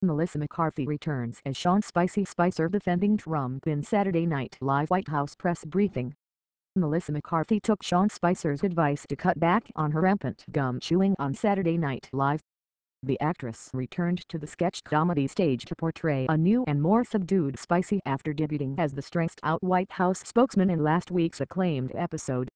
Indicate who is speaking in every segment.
Speaker 1: Melissa McCarthy returns as Sean "Spicy" Spicer defending Trump in Saturday Night Live White House press briefing. Melissa McCarthy took Sean Spicer's advice to cut back on her rampant gum chewing on Saturday Night Live. The actress returned to the sketch comedy stage to portray a new and more subdued Spicy after debuting as the stressed-out White House spokesman in last week's acclaimed episode.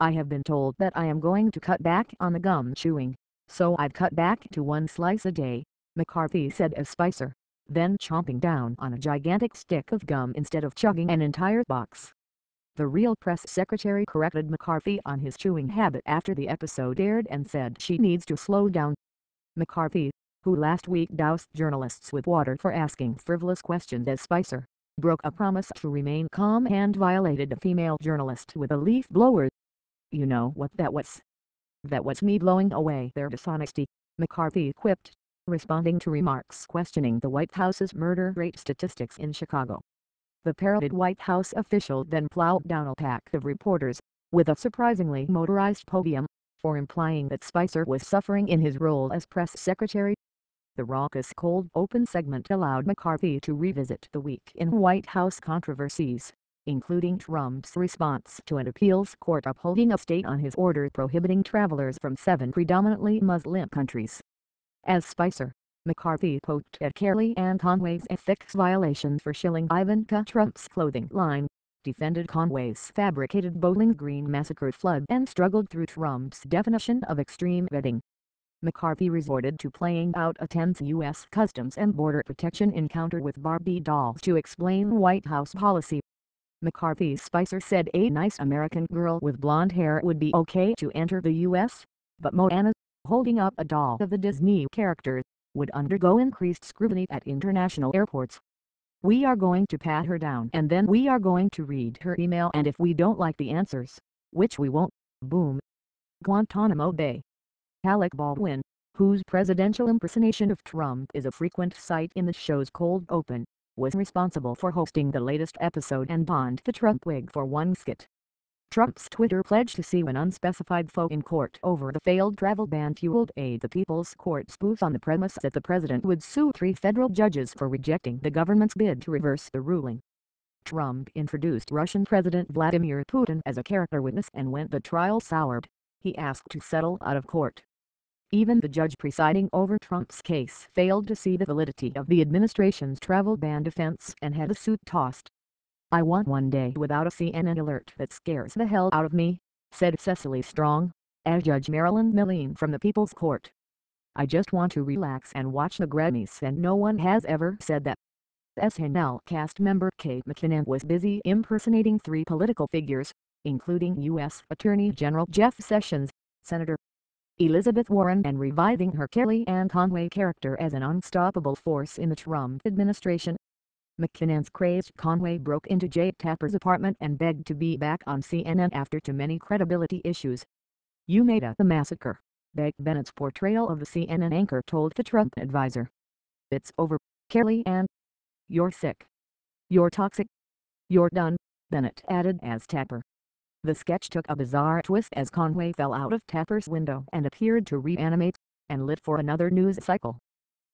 Speaker 1: "I have been told that I am going to cut back on the gum chewing, so I've cut back to one slice a day," McCarthy said as Spicer, then chomping down on a gigantic stick of gum instead of chugging an entire box. The Real press secretary corrected McCarthy on his chewing habit after the episode aired and said she needs to slow down. McCarthy, who last week doused journalists with water for asking frivolous questions as Spicer, broke a promise to remain calm and violated a female journalist with a leaf blower. "You know what that was? That was me blowing away their dishonesty," McCarthy quipped, responding to remarks questioning the White House's murder rate statistics in Chicago. The parroted White House official then plowed down a pack of reporters, with a surprisingly motorized podium, for implying that Spicer was suffering in his role as press secretary. The raucous cold open segment allowed McCarthy to revisit the week in White House controversies, including Trump's response to an appeals court upholding a state on his order prohibiting travelers from 7 predominantly Muslim countries. As Spicer, McCarthy poked at Kellyanne Conway's ethics violation for shilling Ivanka Trump's clothing line, defended Conway's fabricated Bowling Green massacre flood and struggled through Trump's definition of extreme vetting. McCarthy resorted to playing out a tense U.S. Customs and Border Protection encounter with Barbie dolls to explain White House policy. McCarthy's Spicer said a nice American girl with blonde hair would be okay to enter the U.S., but Moana, holding up a doll of the Disney character, would undergo increased scrutiny at international airports. "We are going to pat her down and then we are going to read her email, and if we don't like the answers, which we won't, boom." Guantanamo Bay. Alec Baldwin, whose presidential impersonation of Trump is a frequent sight in the show's cold open, was responsible for hosting the latest episode and donned the Trump wig for one skit. Trump's Twitter pledge to sue an unspecified foe in court over the failed travel ban fueled a The People's Court spoof on the premise that the president would sue 3 federal judges for rejecting the government's bid to reverse the ruling. Trump introduced Russian President Vladimir Putin as a character witness, and when the trial soured, he asked to settle out of court. Even the judge presiding over Trump's case failed to see the validity of the administration's travel ban defense and had the suit tossed. "I want one day without a CNN alert that scares the hell out of me," said Cecily Strong, as Judge Marilyn Milleen from the People's Court. "I just want to relax and watch the Grammys, and no one has ever said that." SNL cast member Kate McKinnon was busy impersonating 3 political figures, including U.S. Attorney General Jeff Sessions, Senator Elizabeth Warren, and reviving her Kellyanne Conway character as an unstoppable force in the Trump administration. McKinnon's crazed Conway broke into Jake Tapper's apartment and begged to be back on CNN after too many credibility issues. "You made the massacre," Beck Bennett's portrayal of the CNN anchor told the Trump advisor. "It's over, Kellyanne. You're sick. You're toxic. You're done," Bennett added as Tapper. The sketch took a bizarre twist as Conway fell out of Tapper's window and appeared to reanimate, and lit for another news cycle.